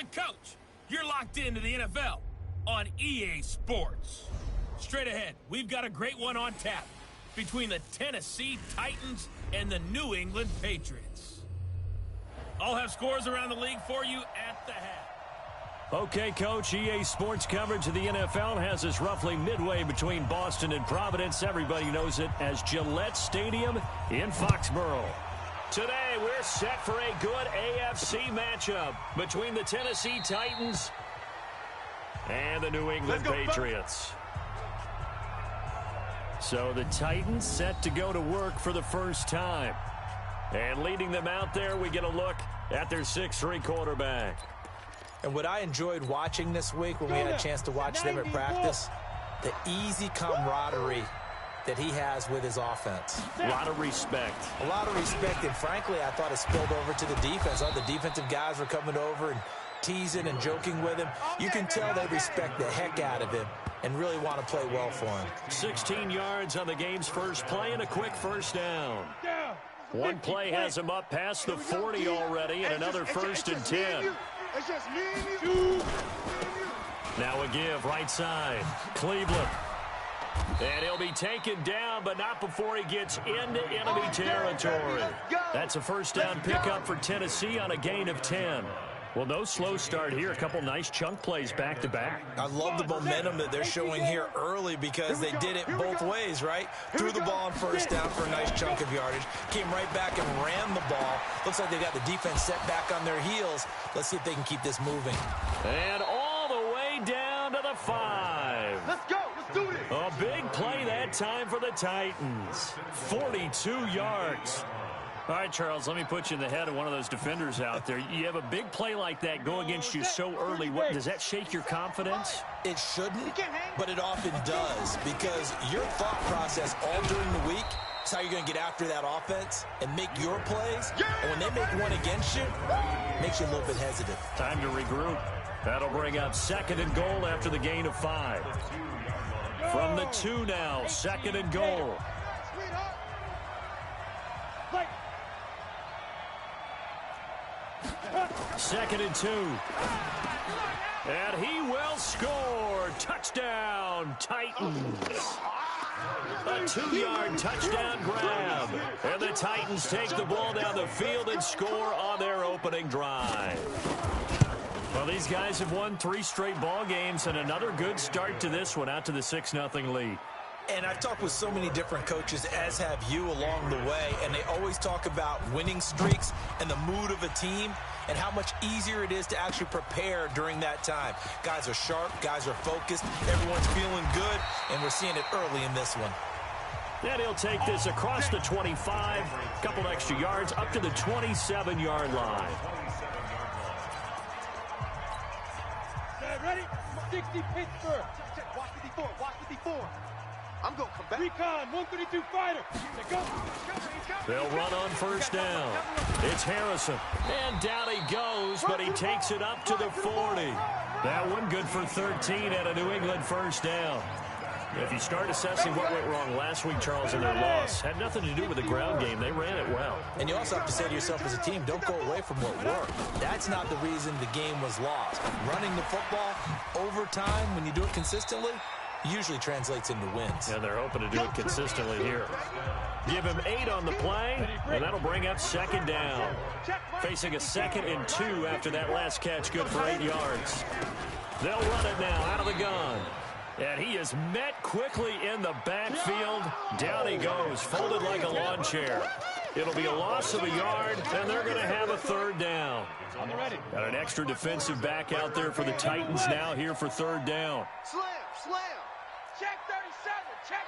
the coach. You're locked into the NFL on EA Sports. Straight ahead, we've got a great one on tap between the Tennessee Titans and the New England Patriots. I'll have scores around the league for you at the half. Okay, Coach, EA Sports coverage of the NFL has us roughly midway between Boston and Providence. Everybody knows it as Gillette Stadium in Foxborough. Today, we're set for a good AFC matchup between the Tennessee Titans and the New England Patriots. So the Titans set to go to work for the first time. And leading them out there, we get a look at their 6'3" quarterback. And what I enjoyed watching this week when we had a chance to watch them at practice, the easy camaraderie that he has with his offense. A lot of respect. A lot of respect, and frankly, I thought it spilled over to the defense. All the defensive guys were coming over and teasing and joking with him. You can tell they respect the heck out of him and really want to play well for him. 16 yards on the game's first play and a quick first down. One play has him up past the 40 already, and another 1st and 10. It's just me and you. Now a give, right side. Cleveland. And he'll be taken down, but not before he gets into enemy territory. That's a first down pickup for Tennessee on a gain of 10. Well, no slow start here. A couple nice chunk plays back-to-back. I love the momentum that they're showing here early because they did it both ways, right? Threw the ball on first down for a nice chunk of yardage. Came right back and ran the ball. Looks like they got the defense set back on their heels. Let's see if they can keep this moving. And all the way down to the 5. Let's go. Let's do this. A big play that time for the Titans. 42 yards. All right, Charles, let me put you in the head of one of those defenders out there. You have a big play like that go against you so early. Does that shake your confidence? It shouldn't, but it often does because your thought process all during the week is how you're going to get after that offense and make your plays. And when they make one against you, it makes you a little bit hesitant. Time to regroup. That'll bring up 2nd and goal after the gain of 5. From the 2 now, 2nd and goal. 2nd and 2. And he will score. Touchdown, Titans. A 2-yard touchdown grab. And the Titans take the ball down the field and score on their opening drive. Well, these guys have won 3 straight ball games and another good start to this one out to the 6-0 lead. And I've talked with so many different coaches, as have you, along the way, and they always talk about winning streaks and the mood of a team and how much easier it is to actually prepare during that time. Guys are sharp, guys are focused, everyone's feeling good, and we're seeing it early in this one. And he'll take this across the 25, a couple extra yards, up to the 27-yard line. Ready? 60 Pittsburgh. Watch the D4. Watch the D4. I'm going to come back. Recon, 132 fighter. Go. They'll run on first down. It's Harrison. And down he goes, but he takes it up to the 40. That one good for 13 at a New England first down. If you start assessing what went wrong last week, Charles, in their loss, had nothing to do with the ground game. They ran it well. And you also have to say to yourself as a team, don't go away from what worked. That's not the reason the game was lost. Running the football over time, when you do it consistently, usually translates into wins. And they're hoping to do it consistently here. Give him 8 on the play, and that'll bring up 2nd down. Facing a 2nd and 2 after that last catch, good for 8 yards. They'll run it now out of the gun. And he is met quickly in the backfield. Down he goes, folded like a lawn chair. It'll be a loss of a yard, and they're going to have a 3rd down. Got an extra defensive back out there for the Titans now here for 3rd down. Slam. Check 37. Check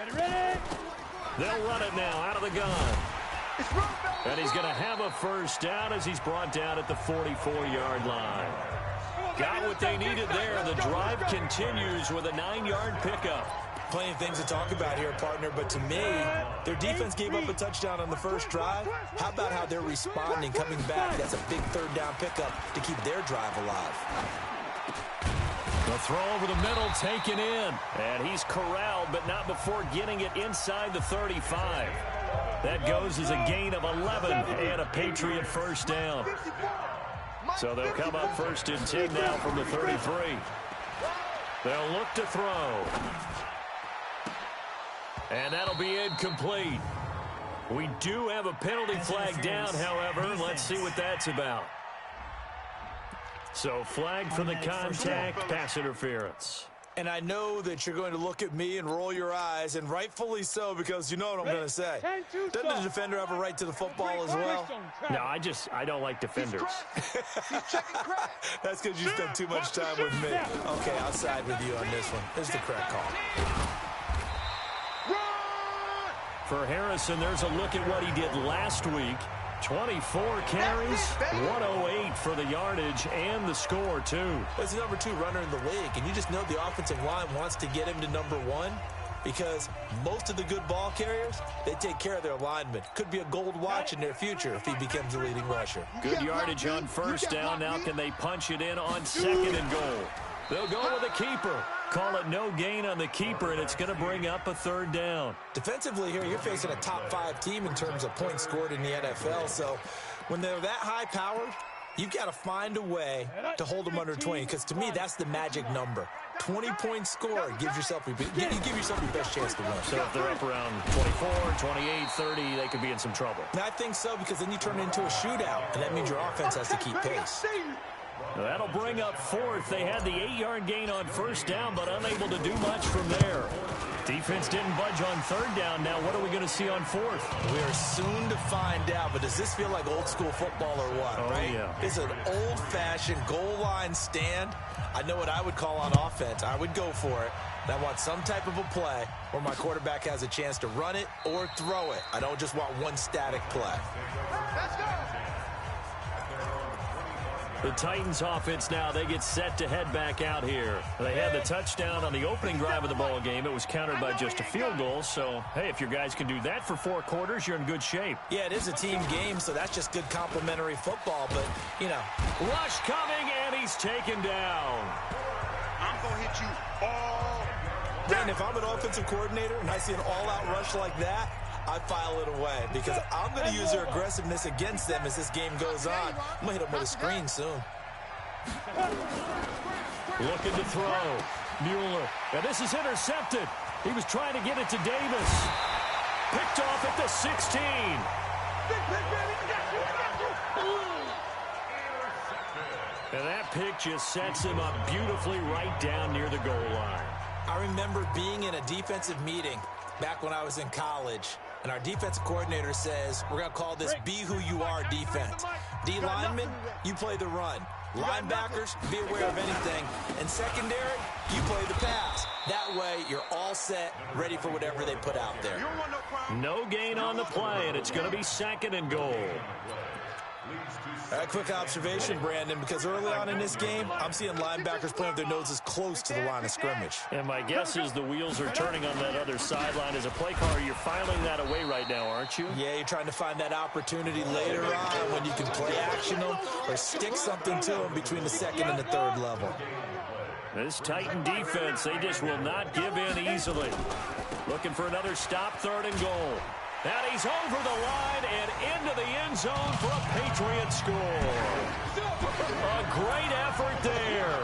37. Ready? They'll run it now out of the gun. And he's going to have a first down as he's brought down at the 44-yard line. Got what they needed there. The drive continues with a 9-yard pickup. Plenty of things to talk about here, partner, but to me, their defense gave up a touchdown on the first drive. How about how they're responding, coming back? That's a big 3rd down pickup to keep their drive alive. The throw over the middle taken in. And he's corralled, but not before getting it inside the 35. That goes as a gain of 11 and a Patriot first down. So they'll come up 1st and 10 now from the 33. They'll look to throw. And that'll be incomplete. We do have a penalty flag down, however. Let's see what that's about. So flag for the contact, pass interference. And I know that you're going to look at me and roll your eyes, and rightfully so, because you know what I'm going to say. Doesn't the defender have a right to the football as well? No, I don't like defenders. That's because you spent too much time with me. Okay, I'll side with you on this one. This is the correct call. For Harrison, there's a look at what he did last week. 24 carries, 108 for the yardage, and the score, too. He's the number 2 runner in the league, and you just know the offensive line wants to get him to number 1 because most of the good ball carriers, they take care of their linemen. Could be a gold watch in their future if he becomes the leading rusher. Good yardage on 1st down. Now can they punch it in on 2nd and goal? They'll go with a keeper. Call it no gain on the keeper, and it's going to bring up a 3rd down. Defensively here, you're facing a top 5 team in terms of points scored in the NFL. So when they're that high-powered, you've got to find a way to hold them under 20, because to me, that's the magic number. 20 points scored gives yourself you give yourself your best chance to win. So if they're up around 24, 28, 30, they could be in some trouble. And I think so, because then you turn it into a shootout, and that means your offense has to keep pace. That'll bring up 4th. They had the 8-yard gain on 1st down, but unable to do much from there. Defense didn't budge on 3rd down. Now what are we going to see on 4th? We are soon to find out, but does this feel like old school football or what? Oh, right? Yeah. It's an old-fashioned goal line stand. I know what I would call on offense. I would go for it. And I want some type of a play where my quarterback has a chance to run it or throw it. I don't just want one static play. Let's go. The Titans offense now, they get set to head back out here. They had the touchdown on the opening drive of the ball game. It was countered by just a field goal. So, hey, if your guys can do that for 4 quarters, you're in good shape. Yeah, it is a team game, so that's just good complimentary football. But, you know. Rush coming, and he's taken down. I'm going to hit you all. Man, if I'm an offensive coordinator and I see an all-out rush like that, I file it away because I'm going to use their aggressiveness against them as this game goes on. I'm going to hit them with a screen soon. Looking to throw. Mueller. And this is intercepted. He was trying to get it to Davis. Picked off at the 16. And that pick just sets him up beautifully right down near the goal line. I remember being in a defensive meeting back when I was in college, and our defensive coordinator says, we're going to call this be who you are defense. D linemen, you play the run. Linebackers, be aware of anything. And secondary, you play the pass. That way, you're all set, ready for whatever they put out there. No gain on the play, and it's going to be 2nd and goal. A quick observation, Brandon, because early on in this game, I'm seeing linebackers playing with their noses close to the line of scrimmage. And my guess is the wheels are turning on that other sideline. As a play caller, you're filing that away right now, aren't you? Yeah, you're trying to find that opportunity later on when you can play action them or stick something to them between the 2nd and the 3rd level. This Titan defense, they just will not give in easily. Looking for another stop, 3rd and goal. And he's over the line and into the end zone for a Patriot score. A great effort there.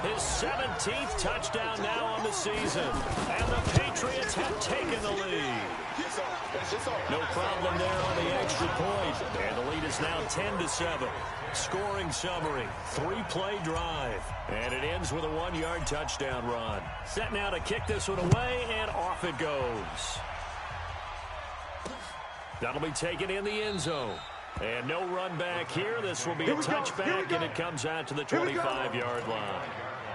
His 17th touchdown now on the season. And the Patriots have taken the lead. No problem there on the extra point. And the lead is now 10-7. Scoring summary, 3-play drive. And it ends with a 1-yard touchdown run. Set now to kick this one away, and off it goes. That'll be taken in the end zone. And no run back here. This will be a touchback, and it comes out to the 25-yard line.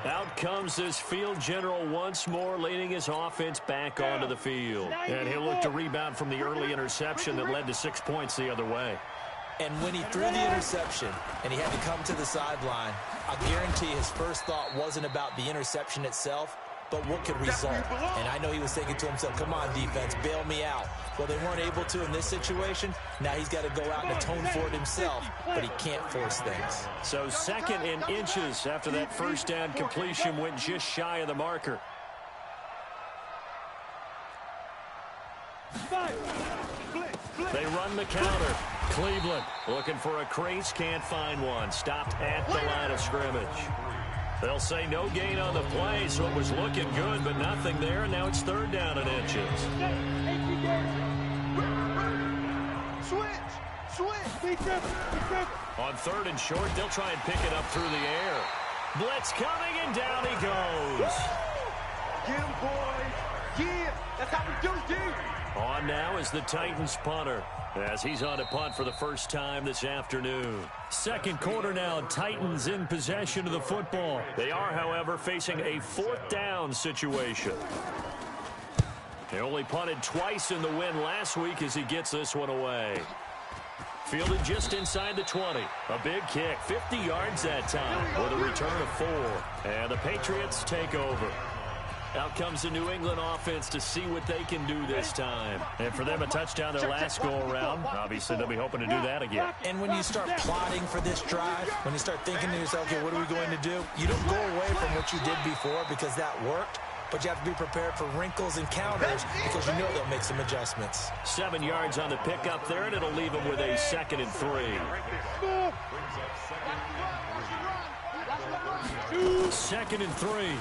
Out comes this field general once more, leading his offense back onto the field. And he'll look to rebound from the early interception that led to 6 points the other way. And when he threw the interception and he had to come to the sideline, I guarantee his first thought wasn't about the interception itself, but what could result. And I know he was thinking to himself, come on, defense, bail me out. Well, they weren't able to in this situation. Now he's got to go out and atone for it himself, but he can't force things. So 2nd and inches after that first down completion went just shy of the marker. They run the counter. Cleveland looking for a crease, can't find one. Stopped at the line of scrimmage. They'll say no gain on the play, so it was looking good, but nothing there, and now it's 3rd down and inches. On 3rd and short, they'll try and pick it up through the air. Blitz coming, and down he goes. Get him, boys. Yeah, that's how we do, dude. On now is the Titans punter, as he's on to punt for the first time this afternoon. 2nd quarter now, Titans in possession of the football. They are, however, facing a 4th down situation. They only punted twice in the win last week as he gets this one away. Fielded just inside the 20. A big kick, 50 yards that time with a return of 4. And the Patriots take over. Out comes the New England offense to see what they can do this time. And for them, a touchdown their last go-around. Obviously, they'll be hoping to do that again. And when you start plotting for this drive, when you start thinking to yourself, okay, what are we going to do? You don't go away from what you did before because that worked. But you have to be prepared for wrinkles and counters because you know they'll make some adjustments. 7 yards on the pickup there, and it'll leave them with a 2nd and 3. 2nd and 3.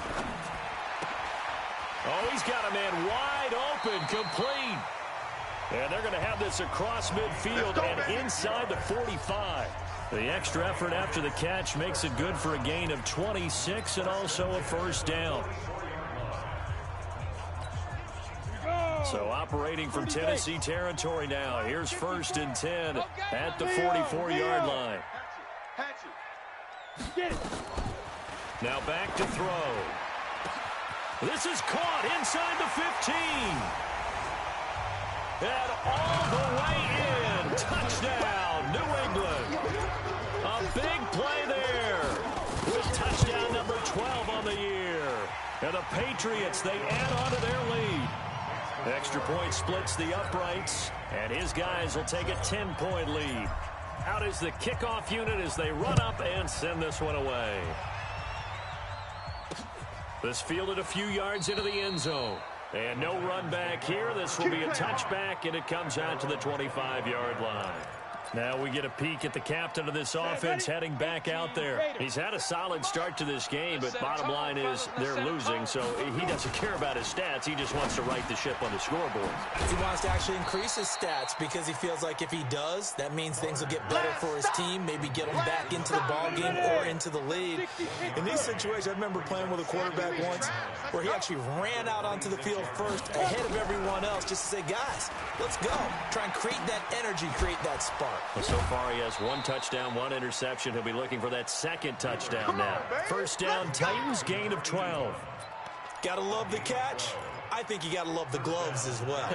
Oh, he's got a man wide open, complete. And they're going to have this across midfield and inside the 45. The extra effort after the catch makes it good for a gain of 26 and also a 1st down. So operating from Tennessee territory now. Here's 1st and 10 at the 44-yard line. Now back to throw. This is caught inside the 15. And all the way in. Touchdown, New England. A big play there with touchdown number 12 on the year. And the Patriots, they add on to their lead. Extra point splits the uprights, and his guys will take a 10-point lead. Out is the kickoff unit as they run up and send this one away. This fielded a few yards into the end zone. And no run back here. This will be a touchback, and it comes out to the 25-yard line. Now we get a peek at the captain of this offense heading back out there. He's had a solid start to this game, but bottom line is they're losing, so he doesn't care about his stats. He just wants to right the ship on the scoreboard. He wants to actually increase his stats because he feels like if he does, that means things will get better for his team, maybe get him back into the ball game or into the lead. In these situations, I remember playing with a quarterback once where he actually ran out onto the field first ahead of everyone else just to say, guys, let's go. Try and create that energy, create that spark. Well, so far he has 1 touchdown, 1 interception. He'll be looking for that 2nd touchdown now. 1st down, Titans, gain of 12. Gotta love the catch. I think you gotta love the gloves as well.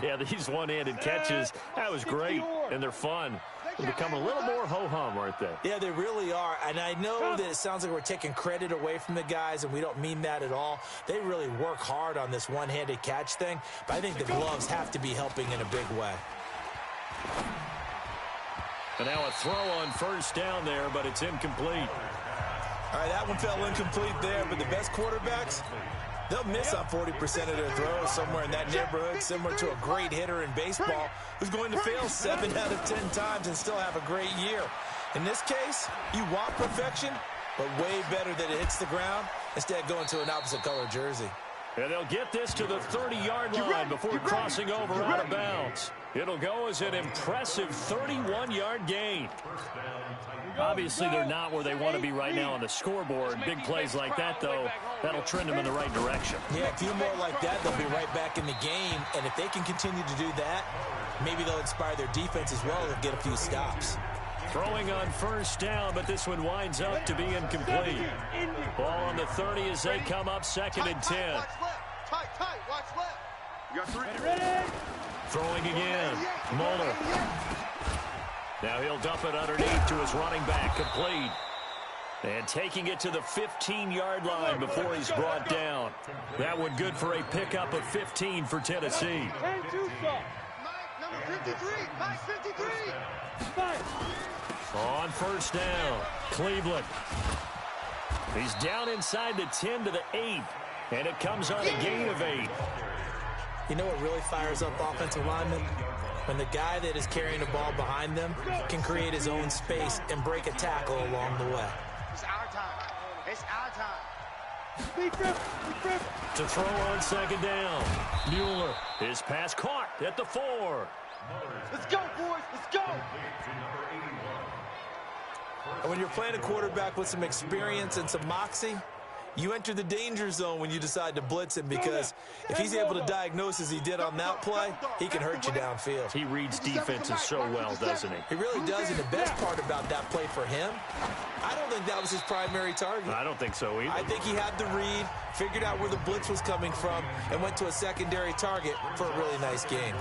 Yeah, these one-handed catches, that was great, and they're fun. They're becoming a little more ho-hum, aren't they? Yeah, they really are. And I know that it sounds like we're taking credit away from the guys, and we don't mean that at all. They really work hard on this one-handed catch thing, but I think the gloves have to be helping in a big way. And now a throw on 1st down there, but it's incomplete. All right, that one fell incomplete there, but the best quarterbacks, they'll miss on 40% of their throws somewhere in that neighborhood, similar to a great hitter in baseball who's going to fail 7 out of 10 times and still have a great year. In this case, you want perfection, but way better that it hits the ground instead of going to an opposite color jersey. And they'll get this to the 30-yard line before crossing over out of bounds. It'll go as an impressive 31-yard gain. Obviously, they're not where they want to be right now on the scoreboard. Big plays like that, though, that'll trend them in the right direction. Yeah, a few more like that, they'll be right back in the game. And if they can continue to do that, maybe they'll inspire their defense as well and get a few stops. Throwing on 1st down, but this one winds up to be incomplete. Ball on the 30 as they come up 2nd and 10. Watch left. You got 3. Ready? Throwing again. Muller. Now he'll dump it underneath to his running back. Complete. And taking it to the 15-yard line before he's brought down. That one good for a pickup of 15 for Tennessee. Number 53. Mike 53. On 1st down, Cleveland. He's down inside the 10 to the 8. And it comes on a gain of 8. You know what really fires up offensive linemen? when the guy that is carrying the ball behind them can create his own space and break a tackle along the way. It's our time. It's our time. To throw on second down. Mueller. His pass caught at the 4. Let's go, boys. Let's go. And when you're playing a quarterback with some experience and some moxie, you enter the danger zone when you decide to blitz him, because if he's able to diagnose as he did on that play, he can hurt you downfield. He reads defenses so well, doesn't he? He really does, and the best part about that play for him, I don't think that was his primary target. I don't think so either. I think he had the read, figured out where the blitz was coming from, and went to a secondary target for a really nice game.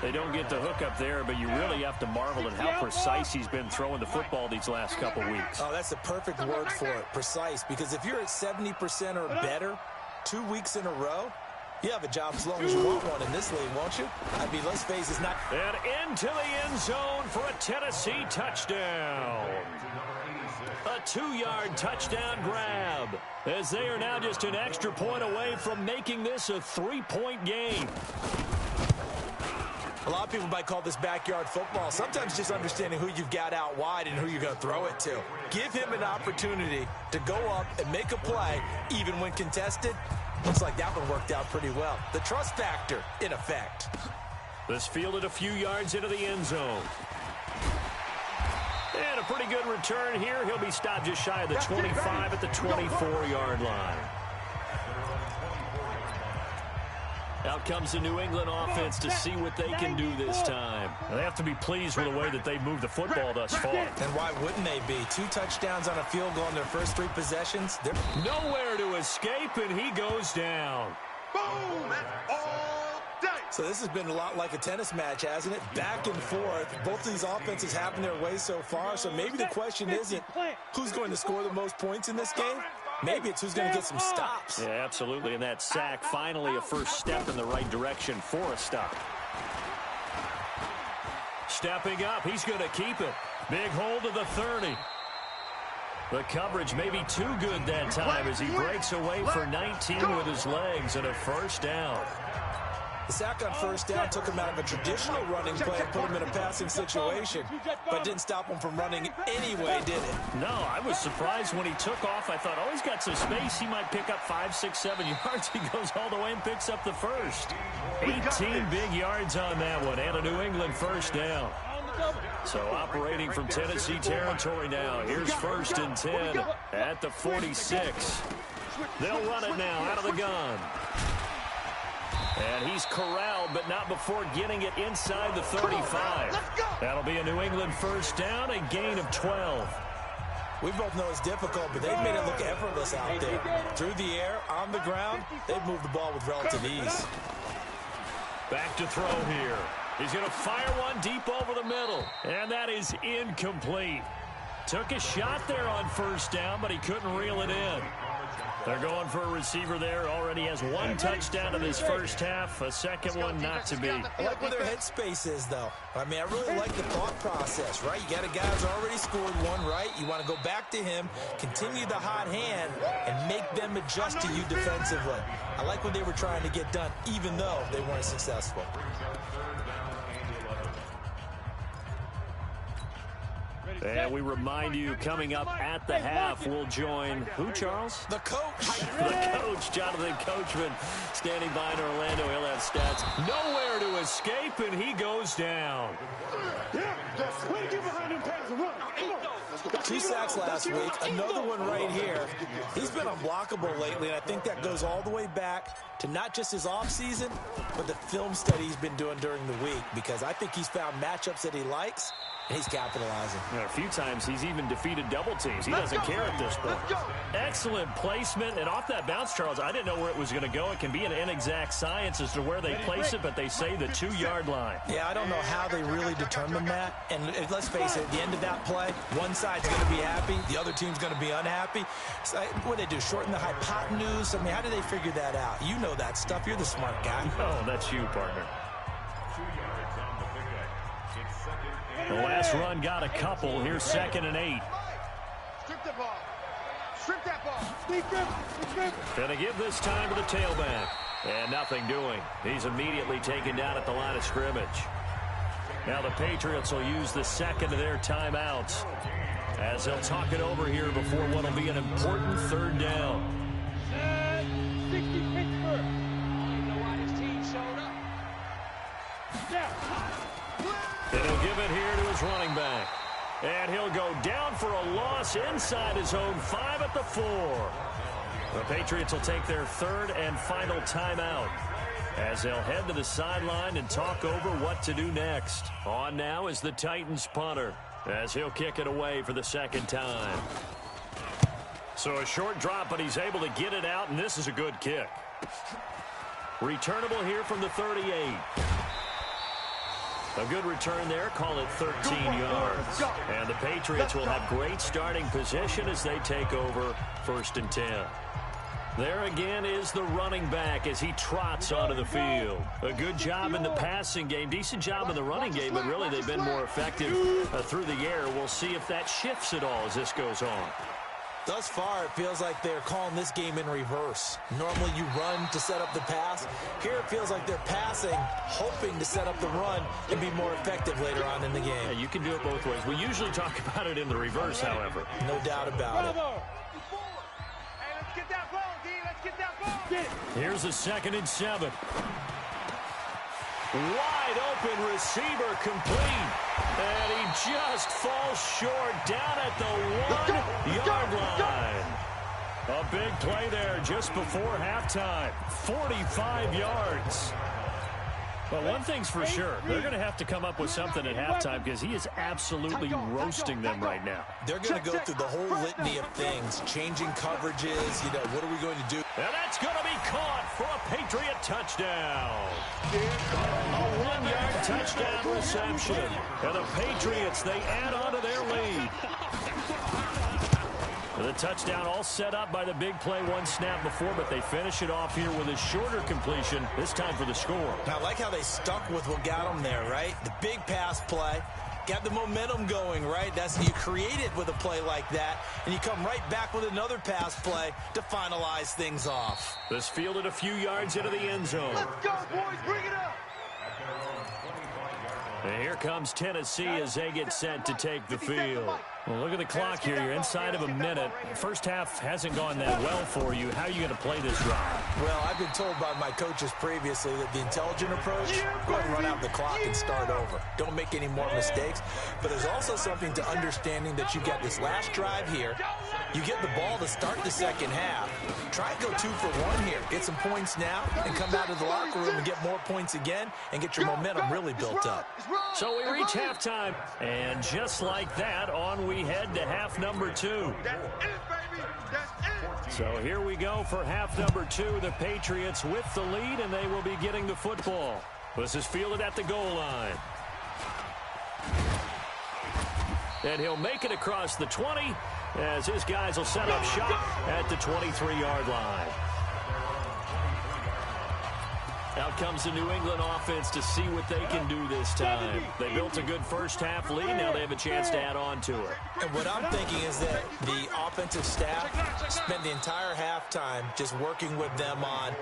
They don't get the hook up there, but you really have to marvel at how precise he's been throwing the football these last couple weeks. Oh, that's the perfect word for it, precise, because if you're at 70% or better 2 weeks in a row, you have a job as long as you want one in this league, won't you? I mean, let's face it, it's not... And into the end zone for a Tennessee touchdown. A 2-yard touchdown grab, as they are now just an extra point away from making this a 3-point game. A lot of people might call this backyard football. Sometimes just understanding who you've got out wide and who you're going to throw it to. Give him an opportunity to go up and make a play, even when contested. Looks like that one worked out pretty well. The trust factor, in effect. This fielded a few yards into the end zone. And a pretty good return here. He'll be stopped just shy of the 25 at the 24-yard line. Out comes the New England offense to see what they can do this time. They have to be pleased with the way that they've moved the football thus far. And why wouldn't they be? 2 touchdowns on a field goal in their first 3 possessions. They're nowhere to escape, and he goes down. Boom! All day. So this has been a lot like a tennis match, hasn't it? Back and forth. Both of these offenses having their way so far. So maybe the question isn't who's going to score the most points in this game. Maybe it's who's going to get some stops. Yeah, absolutely. And that sack, finally a first step in the right direction for a stop. Stepping up, he's going to keep it. Big hold of the 30. The coverage may be too good that time as he breaks away for 19 with his legs and a first down. The sack on first down took him out of a traditional running play and put him in a passing situation, but didn't stop him from running anyway, did it? No, I was surprised when he took off. I thought, oh, he's got some space. He might pick up 5, 6, 7 yards. He goes all the way and picks up the first. 18 big yards on that one, and a New England first down. So operating from Tennessee territory now. Here's 1st and 10 at the 46. They'll run it now out of the gun. And he's corralled, but not before getting it inside the 35. That'll be a New England first down, a gain of 12. We both know it's difficult, but they've made it look effortless out there. Through the air, on the ground, they've moved the ball with relative ease. Back to throw here. He's going to fire one deep over the middle, and that is incomplete. Took a shot there on first down, but he couldn't reel it in. They're going for a receiver there. Already has 1 touchdown in his first half. A second one not to be. I like where their headspace is, though. I mean, I really like the thought process, right? You got a guy who's already scored 1, right? You want to go back to him, continue the hot hand, and make them adjust to you defensively. I like what they were trying to get done, even though they weren't successful. And we remind you, coming up at the half, we'll join who, Charles? The coach. The coach, Jonathan Coachman, standing by in Orlando. He'll have stats. Nowhere to escape, and he goes down. 2 sacks last week, another one right here. He's been unblockable lately, and I think that goes all the way back to not just his offseason, but the film study he's been doing during the week, because I think he's found matchups that he likes, and he's capitalizing. A few times he's even defeated double teams. He doesn't care at this point. Excellent placement, and off that bounce, Charles, I didn't know where it was going to go. It can be an inexact science as to where they place it, but they say the 2-yard line. Yeah, I don't know how they really determine that. And let's face it, at the end of that play, one side's going to be happy, the other team's going to be unhappy. So what do they do, shorten the hypotenuse? I mean, how do they figure that out? You know that stuff. You're the smart guy. Oh, that's you, partner. The last run got a couple. Here's 2nd and 8. Strip the ball. Strip that ball. Gonna give this time to the tailback. And nothing doing. He's immediately taken down at the line of scrimmage. Now the Patriots will use the second of their timeouts as they'll talk it over here before what will be an important third down. 60 Pittsburgh. You know why his team showed up. And he'll give it here to his running back. And he'll go down for a loss inside his own 5 at the 4. The Patriots will take their third and final timeout as they'll head to the sideline and talk over what to do next. On now is the Titans punter as he'll kick it away for the second time. So a short drop, but he's able to get it out, and this is a good kick. Returnable here from the 38. A good return there, call it 13 yards. And the Patriots will have great starting position as they take over 1st and 10. There again is the running back as he trots onto the field. A good job in the passing game, decent job in the running game, but really they've been more effective through the air. We'll see if that shifts at all as this goes on. Thus far, it feels like they're calling this game in reverse. Normally you run to set up the pass. Here it feels like they're passing, hoping to set up the run and be more effective later on in the game. Yeah, you can do it both ways. We usually talk about it in the reverse, however. No doubt about it. Hey, let's get that ball, D. Let's get that ball. Here's a 2nd and 7. Wide open receiver complete. And he just falls short down at the 1-yard line. A big play there just before halftime. 45 yards. Well, one thing's for sure. They're going to have to come up with something at halftime because he is absolutely roasting them right now. They're going to go through the whole litany of things, changing coverages, what are we going to do? And that's going to be caught for a Patriot touchdown. A 1-yard touchdown reception. And the Patriots, they add on to their lead. The touchdown all set up by the big play one snap before, but they finish it off here with a shorter completion, this time for the score. I like how they stuck with what got them there, right? The big pass play, got the momentum going, right? You create it with a play like that, and you come right back with another pass play to finalize things off. This fielded a few yards into the end zone. Let's go, boys. Bring it up. And here comes Tennessee as they get set to take the field. Well, look at the clock here. You're inside of a minute. First half hasn't gone that well for you. How are you going to play this drive? Well, I've been told by my coaches previously that the intelligent approach, go ahead and run out the clock and start over. Don't make any more mistakes. But there's also something to understanding that you get this last drive here. You get the ball to start the second half. Try and go 2 for 1 here. Get some points now and come out of the locker room and get more points again and get your momentum really built up. So we reach halftime, and just like that, on we head to half number 2. So here we go for half number 2. The Patriots with the lead, and they will be getting the football. This is fielded at the goal line. And he'll make it across the 20 as his guys will set up shop at the 23-yard line. Out comes the New England offense to see what they can do this time. They built a good first half lead. Now they have a chance to add on to it. And what I'm thinking is that the offensive staff spent the entire halftime just working with them on,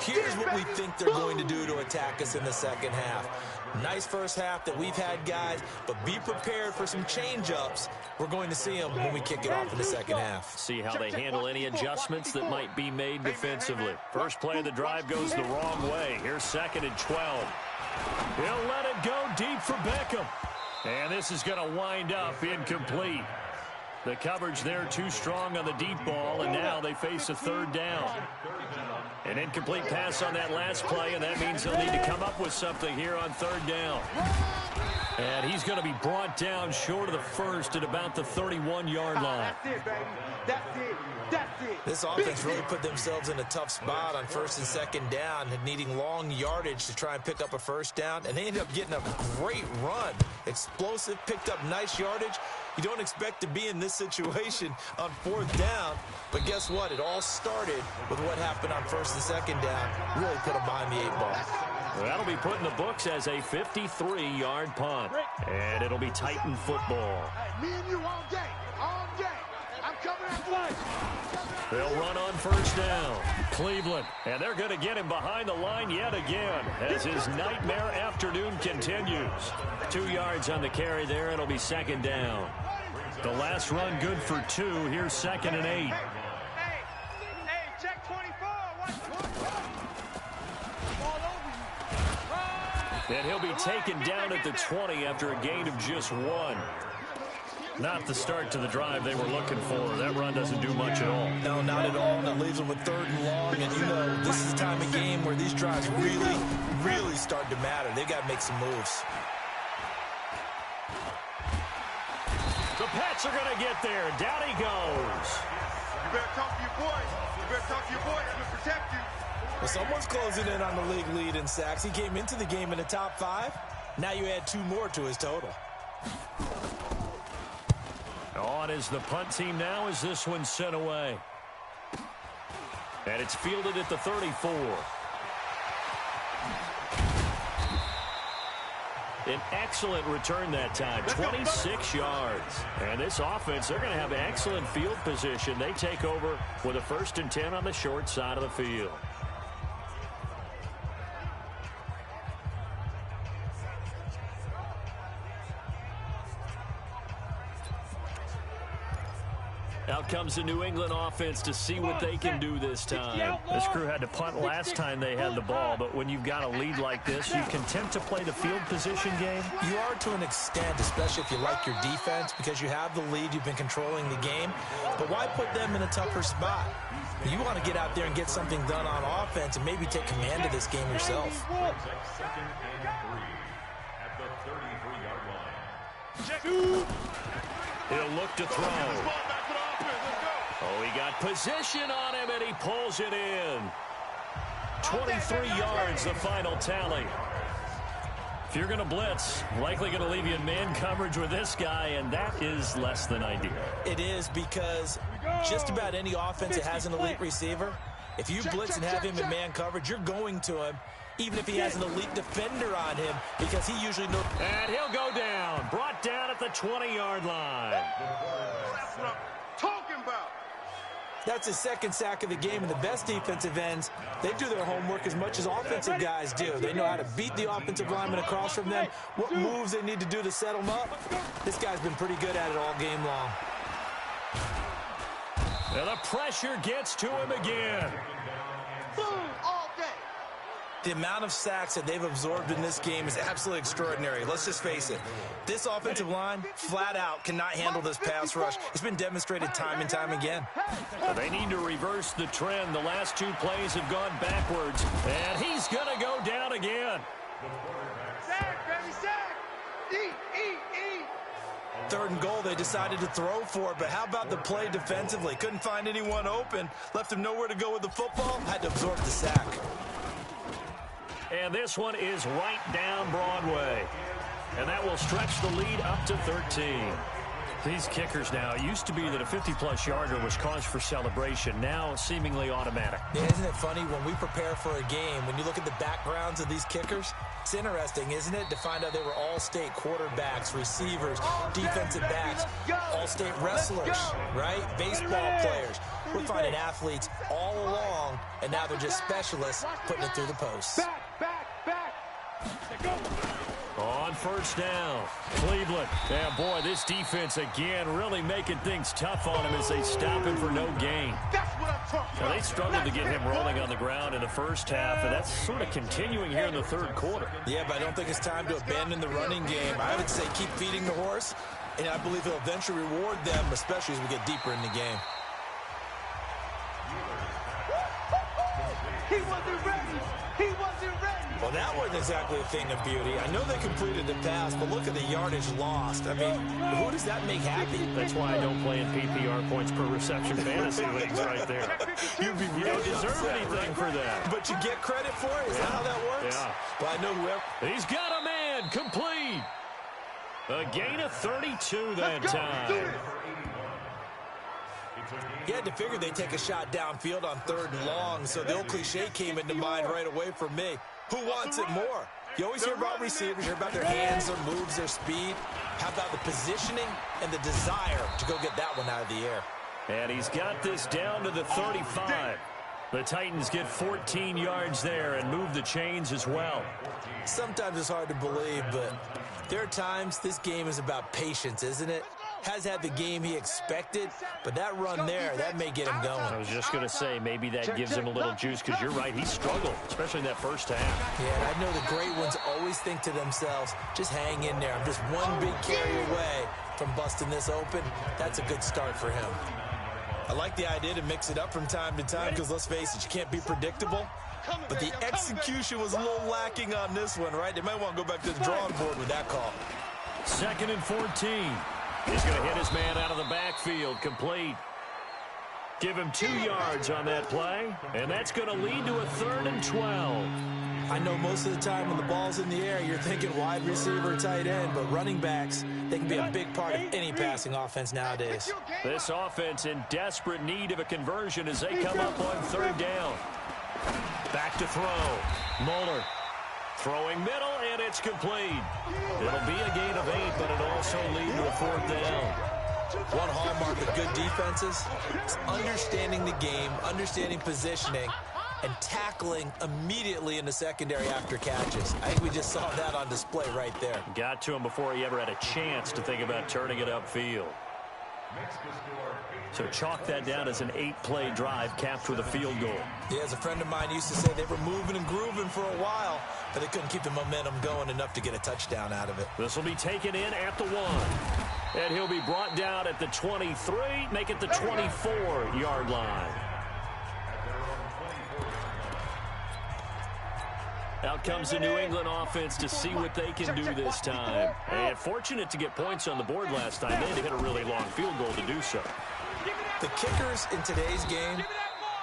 here's what we think they're going to do to attack us in the second half. Nice first half that we've had, guys, but be prepared for some change-ups. We're going to see them when we kick it off in the second half. See how they handle any adjustments that might be made defensively. First play of the drive goes the wrong way. Here's 2nd and 12. He'll let it go deep for Beckham. And this is going to wind up incomplete. The coverage there too strong on the deep ball, and now they face a third down. An incomplete pass on that last play, and that means they'll need to come up with something here on third down. And he's going to be brought down short of the first at about the 31-yard line. That's it, baby. That's it. That's it. This offense really put themselves in a tough spot on 1st and 2nd down, needing long yardage to try and pick up a first down, and they ended up getting a great run. Explosive, picked up nice yardage. You don't expect to be in this situation on 4th down, but guess what? It all started with what happened on 1st and 2nd down. Really put them behind the 8 ball. Well, that'll be put in the books as a 53-yard punt, and it'll be Titan football. Hey, me and you all day. All day. I'm coming at lunch. They'll run on first down. Cleveland, and they're going to get him behind the line yet again as his nightmare afternoon continues. 2 yards on the carry there. It'll be second down. The last run good for 2. Here's 2nd and 8. Hey, check 24. And he'll be taken down at the 20 after a gain of just 1. Not the start to the drive they were looking for. That run doesn't do much at all. No, not at all. And it leaves them with 3rd and long. And, you know, this is the time of game where these drives really, really start to matter. They've got to make some moves. The Pats are going to get there. Down he goes. You better talk to your boys. You better talk to your boys to protect you. Well, someone's closing in on the league lead in sacks. He came into the game in the top 5. Now you add 2 more to his total. On is the punt team now as this one's sent away. And it's fielded at the 34. An excellent return that time, 26 yards. And this offense, they're going to have excellent field position. They take over with a 1st and 10 on the short side of the field. Out comes the New England offense to see what they can do this time. This crew had to punt last time they had the ball, but when you've got a lead like this, you content to play the field position game? You are to an extent, especially if you like your defense, because you have the lead, you've been controlling the game. But why put them in a tougher spot? You want to get out there and get something done on offense and maybe take command of this game yourself. 2nd at the 33-yard line. He'll look to throw. Oh, he got position on him, and he pulls it in. 23 yards, the final tally. If you're going to blitz, likely going to leave you in man coverage with this guy, and that is less than ideal. It is, because just about any offense that has an elite receiver, if you blitz and have him in man coverage, you're going to him, even if he has an elite defender on him, because he usually knows. And he'll go down, brought down at the 20-yard line. That's what I'm talking about. That's his 2nd sack of the game, and the best defensive ends, they do their homework as much as offensive guys do. They know how to beat the offensive lineman across from them, what moves they need to do to set them up. This guy's been pretty good at it all game long. And the pressure gets to him again. Boom, all day. The amount of sacks that they've absorbed in this game is absolutely extraordinary. Let's just face it. This offensive line, flat out, cannot handle this pass rush. It's been demonstrated time and time again. They need to reverse the trend. The last 2 plays have gone backwards. And he's going to go down again. Sack, baby, sack. Eat. 3rd and goal, they decided to throw for it, but how about the play defensively? Couldn't find anyone open, left him nowhere to go with the football, had to absorb the sack. And this one is right down Broadway. And that will stretch the lead up to 13. These kickers now, it used to be that a 50-plus yarder was cause for celebration. Now seemingly automatic. Yeah, isn't it funny when we prepare for a game, when you look at the backgrounds of these kickers? It's interesting, isn't it, to find out they were all-state quarterbacks, receivers, defensive backs, all-state wrestlers, right? Baseball players. We're finding athletes all along, and now they're just specialists putting it through the posts. Back. Go. On first down, Cleveland. Yeah, boy, this defense again really making things tough on him as they stop him for no gain. That's what I'm talking about. Now, they struggled to get him rolling on the ground in the first half, and that's sort of continuing here in the 3rd quarter. Yeah, but I don't think it's time to abandon the running game. I would say keep feeding the horse, and I believe he'll eventually reward them, especially as we get deeper in the game. He wasn't ready. Well, that wasn't exactly a thing of beauty. I know they completed the pass, but look at the yardage lost. I mean, who does that make happy? That's why I don't play in PPR points per reception fantasy leagues right there. You don't deserve anything for that. But you get credit for it? Is that how that works? Yeah. Well, I know whoever. He's got a man complete. A gain of 32 that time. You had to figure they'd take a shot downfield on 3rd and long, so the old cliche came into mind right away for me. Who wants it more? You always hear about receivers, you hear about their hands, their moves, their speed. How about the positioning and the desire to go get that one out of the air? And he's got this down to the 35. The Titans get 14 yards there and move the chains as well. Sometimes it's hard to believe, but there are times this game is about patience, isn't it? Has had the game he expected, but that run there, that may get him going. I was just going to say, maybe that gives him a little juice, because you're right, he struggled, especially in that first half. Yeah, and I know the great ones always think to themselves, just hang in there. I'm just one big carry away from busting this open. That's a good start for him. I like the idea to mix it up from time to time, because let's face it, you can't be predictable. But the execution was a little lacking on this one, right? They might want to go back to the drawing board with that call. 2nd and 14. He's going to hit his man out of the backfield, complete. Give him 2 yards on that play, and that's going to lead to a 3rd and 12. I know most of the time when the ball's in the air, you're thinking wide receiver, tight end, but running backs, they can be a big part of any passing offense nowadays. This offense in desperate need of a conversion as they come up on 3rd down. Back to throw. Muller throwing middle, and it's complete. It'll be a gain of 8, but it'll also lead to a 4th down. One hallmark of good defenses is understanding the game, understanding positioning, and tackling immediately in the secondary after catches. I think we just saw that on display right there. Got to him before he ever had a chance to think about turning it upfield. So chalk that down as an 8-play drive capped with a field goal. Yeah, as a friend of mine used to say, they were moving and grooving for a while, but they couldn't keep the momentum going enough to get a touchdown out of it. This will be taken in at the 1. And he'll be brought down at the 23, make it the 24-yard line. Out comes the New England offense to see what they can do this time. And fortunate to get points on the board last time. They had to hit a really long field goal to do so. The kickers in today's game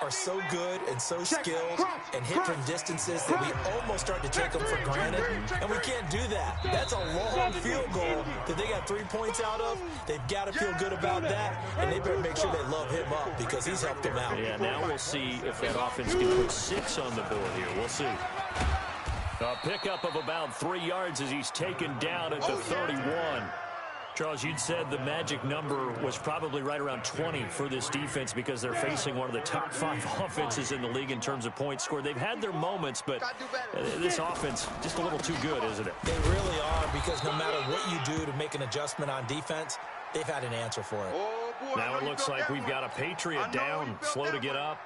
are so good and so skilled and hit from distances that we almost start to take them for granted, and we can't do that. That's a long field goal that they got 3 points out of. They've got to feel good about that, and they better make sure they love him up because he's helped them out. Yeah, now we'll see if that offense can put 6 on the board here. We'll see. A pickup of about 3 yards as he's taken down at the 31. Charles, you'd said the magic number was probably right around 20 for this defense because they're facing one of the top 5 offenses in the league in terms of points scored. They've had their moments, but this offense just a little too good, isn't it? They really are, because no matter what you do to make an adjustment on defense, they've had an answer for it. Now it looks like we've got a Patriot down, slow to get up.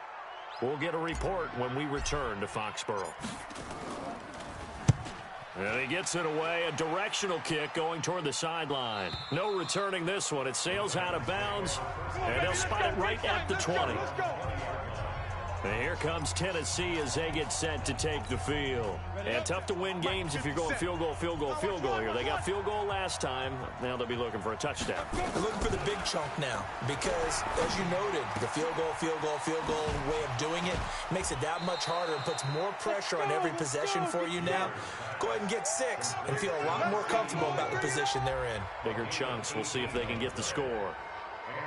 We'll get a report when we return to Foxborough. And he gets it away, a directional kick going toward the sideline. No returning this one. It sails out of bounds, and they'll spot it right at the 20. And here comes Tennessee as they get set to take the field. And tough to win games if you're going field goal, field goal, field goal here. They got field goal last time. Now they'll be looking for a touchdown. They're looking for the big chunk now because, as you noted, the field goal, field goal, field goal way of doing it makes it that much harder and puts more pressure on every possession for you now. Go ahead and get 6 and feel a lot more comfortable about the position they're in. Bigger chunks. We'll see if they can get the score.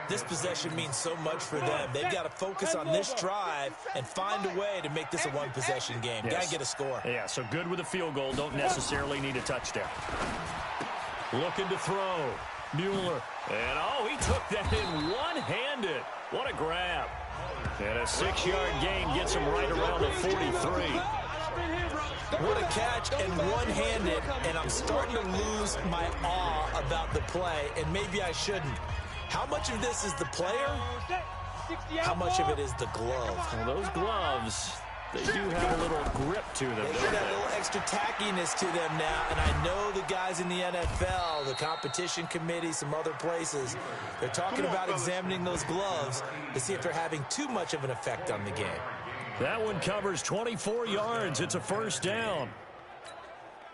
This possession means so much for them. They've got to focus on this drive and find a way to make this a one-possession game. Yes. Got to get a score. Yeah, so good with a field goal. Don't necessarily need a touchdown. Looking to throw. Mueller. And, oh, he took that in one-handed. What a grab. And a 6-yard gain gets him right around the 43. What a catch, and one-handed, and I'm starting to lose my awe about the play, and maybe I shouldn't. How much of this is the player? How much of it is the glove? Well, those gloves, they do have a little grip to them. They should have a little extra tackiness to them now, and I know the guys in the NFL, the competition committee, some other places, they're talking about examining those gloves to see if they're having too much of an effect on the game. That one covers 24 yards. It's a first down.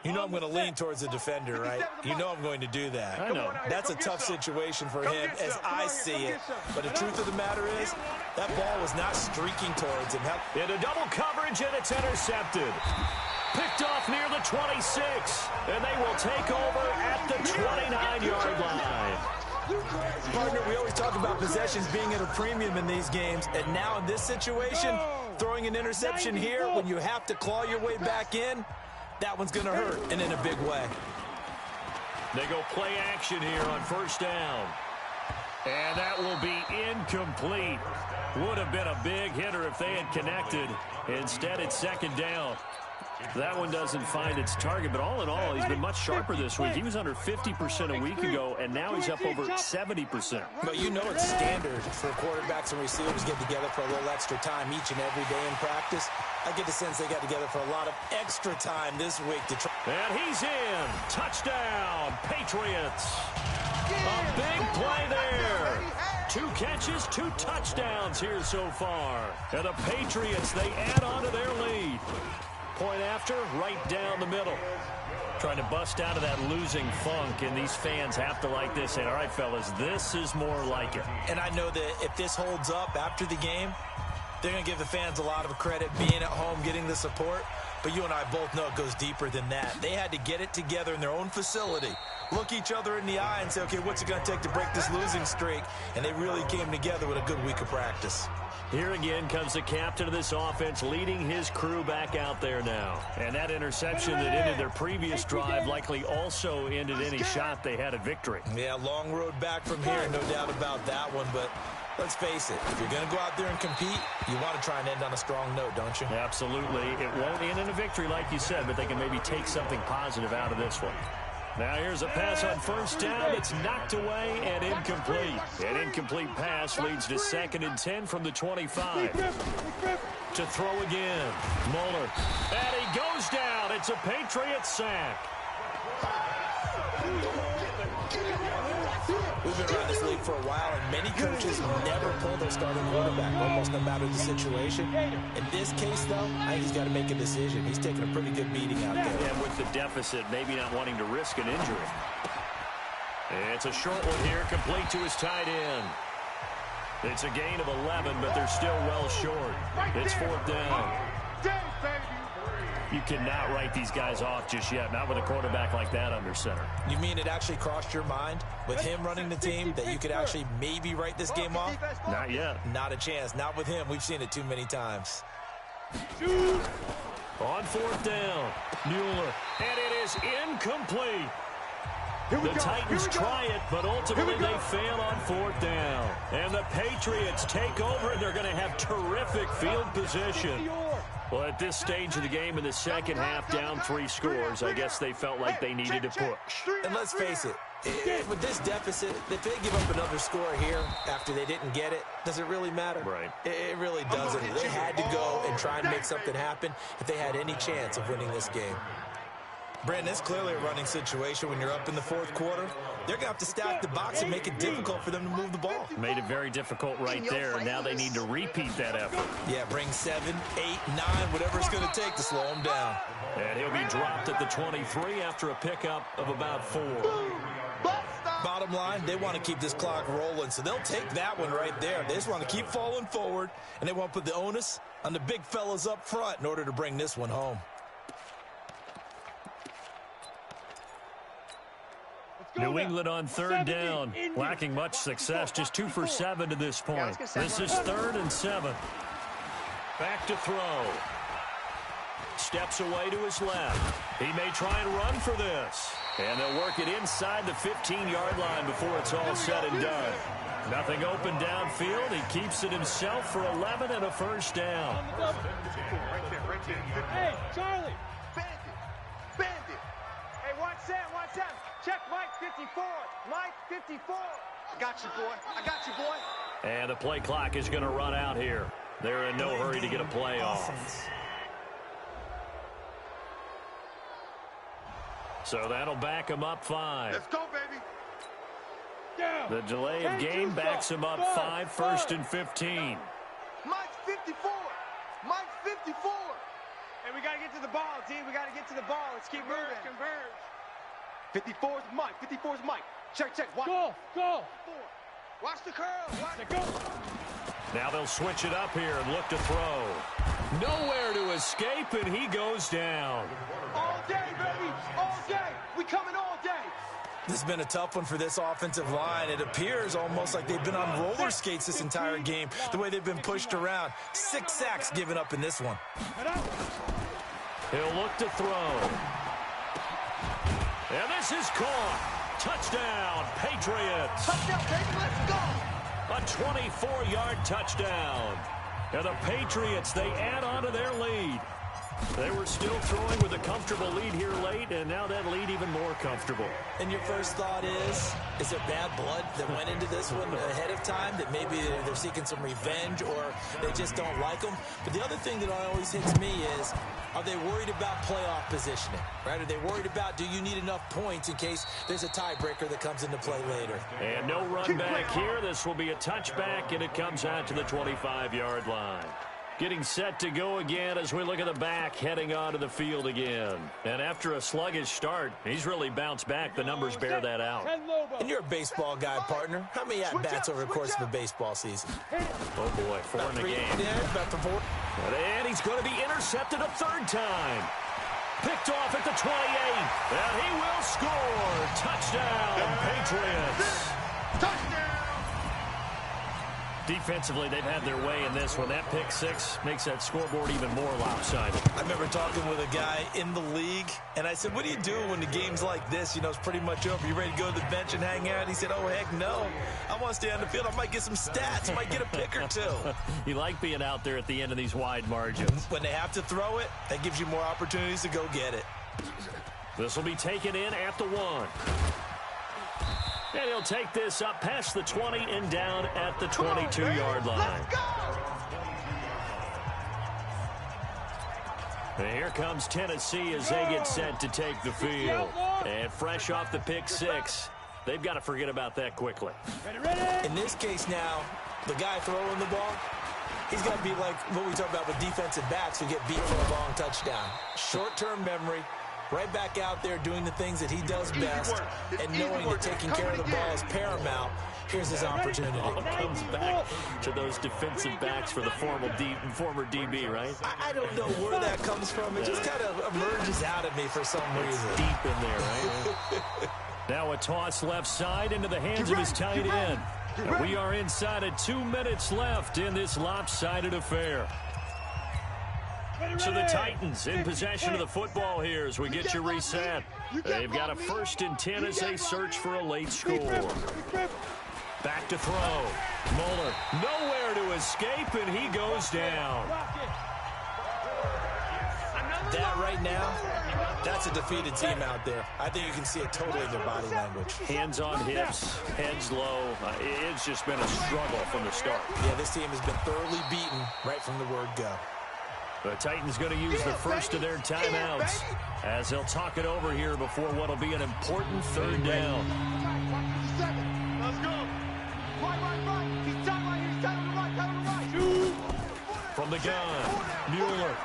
You know I'm going to lean towards the defender, right? You know I'm going to do that. I know. That's a tough situation for him as I see it. But the truth of the matter is, that ball was not streaking towards him. Into double coverage, and it's intercepted. Picked off near the 26, and they will take over at the 29-yard line. Partner, we always talk about possessions being at a premium in these games, and now in this situation, throwing an interception here when you have to claw your way back in, that one's going to hurt, and in a big way. They go play action here on first down. And that will be incomplete. Would have been a big hitter if they had connected. Instead, it's second down. That one doesn't find its target, but all in all, he's been much sharper this week. He was under 50% a week ago, and now he's up over 70%. But you know it's standard for quarterbacks and receivers get together for a little extra time each and every day in practice. I get the sense they got together for a lot of extra time this week to try. And he's in. Touchdown, Patriots. A big play there. 2 catches, 2 touchdowns here so far. And the Patriots, they add on to their lead. Point after, right down the middle. Trying to bust out of that losing funk, and these fans have to like this. Say, all right, fellas, this is more like it. And I know that if this holds up after the game, they're going to give the fans a lot of credit being at home, getting the support. But you and I both know it goes deeper than that. They had to get it together in their own facility, look each other in the eye and say, okay, what's it going to take to break this losing streak? And they really came together with a good week of practice. Here again comes the captain of this offense, leading his crew back out there now. And that interception that ended their previous drive likely also ended any shot they had at victory. Yeah, long road back from here, no doubt about that one. But let's face it, if you're going to go out there and compete, you want to try and end on a strong note, don't you? Absolutely. It won't end in a victory like you said, but they can maybe take something positive out of this one. Now here's a pass on first down. It's knocked away and incomplete. An incomplete pass leads to 2nd and 10 from the 25. To throw again. Muller. And he goes down. It's a Patriots sack. We've been around this league for a while, and many coaches never pull their starting quarterback, almost no matter the situation. In this case, though, I think he's got to make a decision. He's taking a pretty good beating out there. And with the deficit, maybe not wanting to risk an injury. It's a short one here, complete to his tight end. It's a gain of 11, but they're still well short. It's 4th down. You cannot write these guys off just yet, not with a quarterback like that under center. You mean it actually crossed your mind with him running the team that you could actually maybe write this game off? Not yet. Not a chance. Not with him. We've seen it too many times. On 4th down, Mueller, and it is incomplete. The Titans try it, but ultimately they fail on 4th down. And the Patriots take over, and they're going to have terrific field position. Well, at this stage of the game in the second half, down 3 scores, I guess they felt like they needed to push. And let's face it, with this deficit, if they give up another score here after they didn't get it, does it really matter? Right. It really doesn't. They had to go and try and make something happen if they had any chance of winning this game. Brandon, it's clearly a running situation when you're up in the 4th quarter. They're going to have to stack the box and make it difficult for them to move the ball. Made it very difficult right there. Now they need to repeat that effort. Yeah, bring 7, 8, 9, whatever it's going to take to slow him down. And he'll be dropped at the 23 after a pickup of about 4. Bottom line, they want to keep this clock rolling, so they'll take that one right there. They just want to keep falling forward, and they want to put the onus on the big fellas up front in order to bring this one home. New England on 3rd down, lacking much success, just 2 for 7 to this point. This is 3rd and 7. Back to throw. Steps away to his left. He may try and run for this. And they'll work it inside the 15-yard line before it's all said and done. Nothing open downfield. He keeps it himself for 11 and a first down. Hey, Charlie! Bandit! Hey, watch that. Check Mike 54. Mike 54. I got you, boy. And the play clock is going to run out here. They're in no hurry to get a play off. So that'll back them up 5. Let's go, baby. The delay of game backs them up 5, 1st and 15. Mike's 54. Mike's 54. Hey, we got to get to the ball, team. We got to get to the ball. Let's keep moving. Converge. 54's Mike. 54's Mike. Check. Watch. Go. Watch the curl. Watch it. Go. Now they'll switch it up here and look to throw. Nowhere to escape, and he goes down. All day, baby. All day. We coming all day. This has been a tough one for this offensive line. It appears almost like they've been on roller skates this entire game, the way they've been pushed around. 6 sacks given up in this one. He'll look to throw. And this is caught. Touchdown, Patriots. Touchdown, Patriots. A 24-yard touchdown. And the Patriots, they add on to their lead. They were still throwing with a comfortable lead here late, and now that lead even more comfortable. And your first thought is there bad blood that went into this one ahead of time, that maybe they're seeking some revenge or they just don't like them? But the other thing that always hits me is, are they worried about playoff positioning, right? Are they worried about, do you need enough points in case there's a tiebreaker that comes into play later? And no run back here. This will be a touchback, and it comes out to the 25-yard line. Getting set to go again as we look at the back heading onto the field again. And after a sluggish start, he's really bounced back. The numbers bear that out. And you're a baseball guy, partner. How many at-bats over the course of a baseball season? Oh, boy, 4 in the game. Yeah, about 4. And he's going to be intercepted a third time. Picked off at the 28. And he will score. Touchdown, Patriots. Touchdown! Defensively, they've had their way in this one. That pick six makes that scoreboard even more lopsided. I remember talking with a guy in the league, and I said, what do you do when the game's like this? You know, it's pretty much over. You ready to go to the bench and hang out? He said, oh, heck no. I want to stay on the field. I might get some stats. I might get a pick or two. You like being out there at the end of these wide margins. When they have to throw it, that gives you more opportunities to go get it. This will be taken in at the 1. And he'll take this up past the 20 and down at the 22-yard line. And here comes Tennessee as they get set to take the field. And fresh off the pick six, they've got to forget about that quickly. In this case now, the guy throwing the ball, he's got to be like what we talk about with defensive backs who get beat for a long touchdown. Short-term memory. Right back out there doing the things that he does best and knowing that taking care of the ball is paramount. Here's his opportunity. All comes back to those defensive backs for the former DB, right? I don't know where that comes from. It just kind of emerges out of me for some reason. Deep in there, right? Now a toss left side into the hands of his tight end. And we are inside of 2 minutes left in this lopsided affair. So the Titans in possession of the football here as we get you reset. They've got a 1st and 10 as they search for a late score. Back to throw. Muller nowhere to escape, and he goes down. That right now, that's a defeated team out there. I think you can see it totally in their body language. Hands on hips, heads low. It's just been a struggle from the start. Yeah, this team has been thoroughly beaten right from the word go. The Titans going to use the first of their timeouts as they'll talk it over here before what will be an important 3rd down. Let's go. Right. He's tight right here. He's tight on the right. From the gun, Mueller.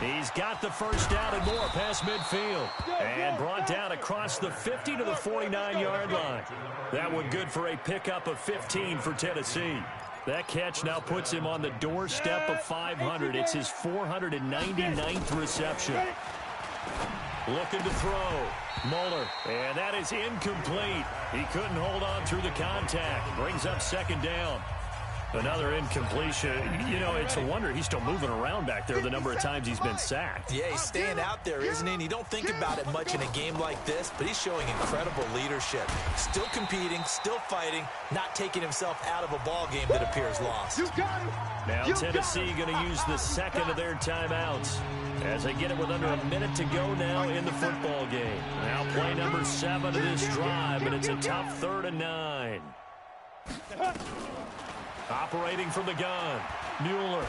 He's got the first down and more past midfield. And brought down across the 50 to the 49-yard line. That one good for a pickup of 15 for Tennessee. That catch now puts him on the doorstep of 500. It's his 499th reception. Looking to throw. Muller. And that is incomplete. He couldn't hold on through the contact. Brings up 2nd down. Another incompletion. You know, it's a wonder he's still moving around back there the number of times he's been sacked. Yeah, he's staying out there, isn't he? And you don't think about it much in a game like this, but he's showing incredible leadership. Still competing, still fighting, not taking himself out of a ball game that appears lost. Now Tennessee going to use the 2nd of their timeouts as they get it with under a minute to go now in the football game. Now play number 7 of this drive, but it's a tough 3rd and 9. Operating from the gun, Mueller.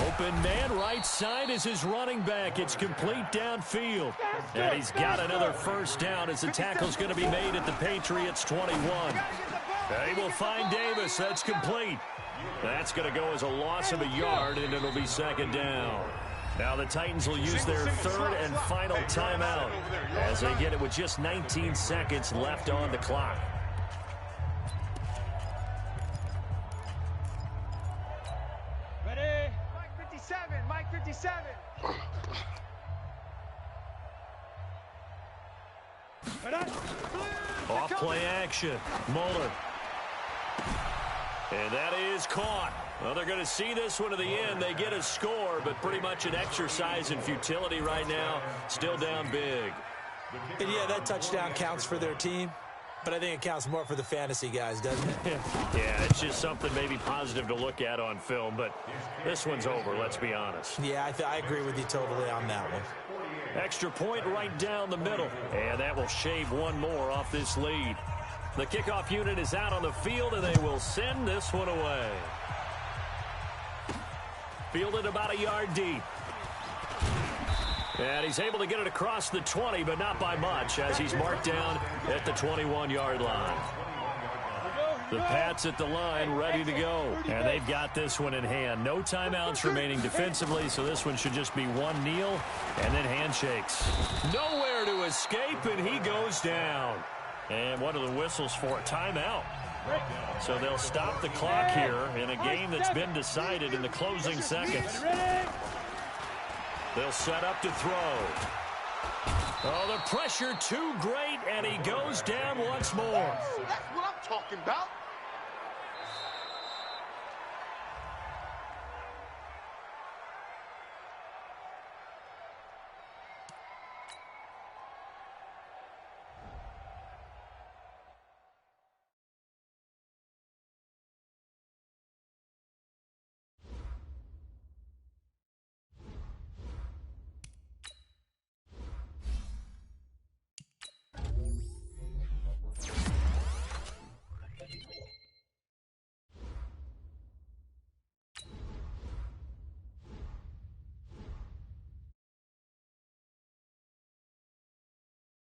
Open man, right side is his running back. It's complete downfield. And he's got another first down as the tackle's going to be made at the Patriots 21. They will find Davis. That's complete. That's going to go as a loss of a yard, and it'll be 2nd down. Now the Titans will use their 3rd and final timeout as they get it with just 19 seconds left on the clock. Mike 57. Off play action. Muller. And that is caught. Well, they're going to see this one to the end. They get a score, but pretty much an exercise in futility right now. Still down big. And yeah, that touchdown counts for their team. But I think it counts more for the fantasy guys, doesn't it? Yeah, it's just something maybe positive to look at on film, but this one's over, let's be honest. Yeah, I agree with you totally on that one. Extra point right down the middle, and that will shave one more off this lead. The kickoff unit is out on the field, and they will send this one away. Fielded about a yard deep. And he's able to get it across the 20, but not by much, as he's marked down at the 21-yard line. The Pats at the line, ready to go. And they've got this one in hand. No timeouts remaining defensively, so this one should just be one kneel and then handshakes. Nowhere to escape, and he goes down. And what are the whistles for? Timeout. So they'll stop the clock here in a game that's been decided in the closing seconds. They'll set up to throw. Oh, the pressure too great, and he goes down once more. That's what I'm talking about.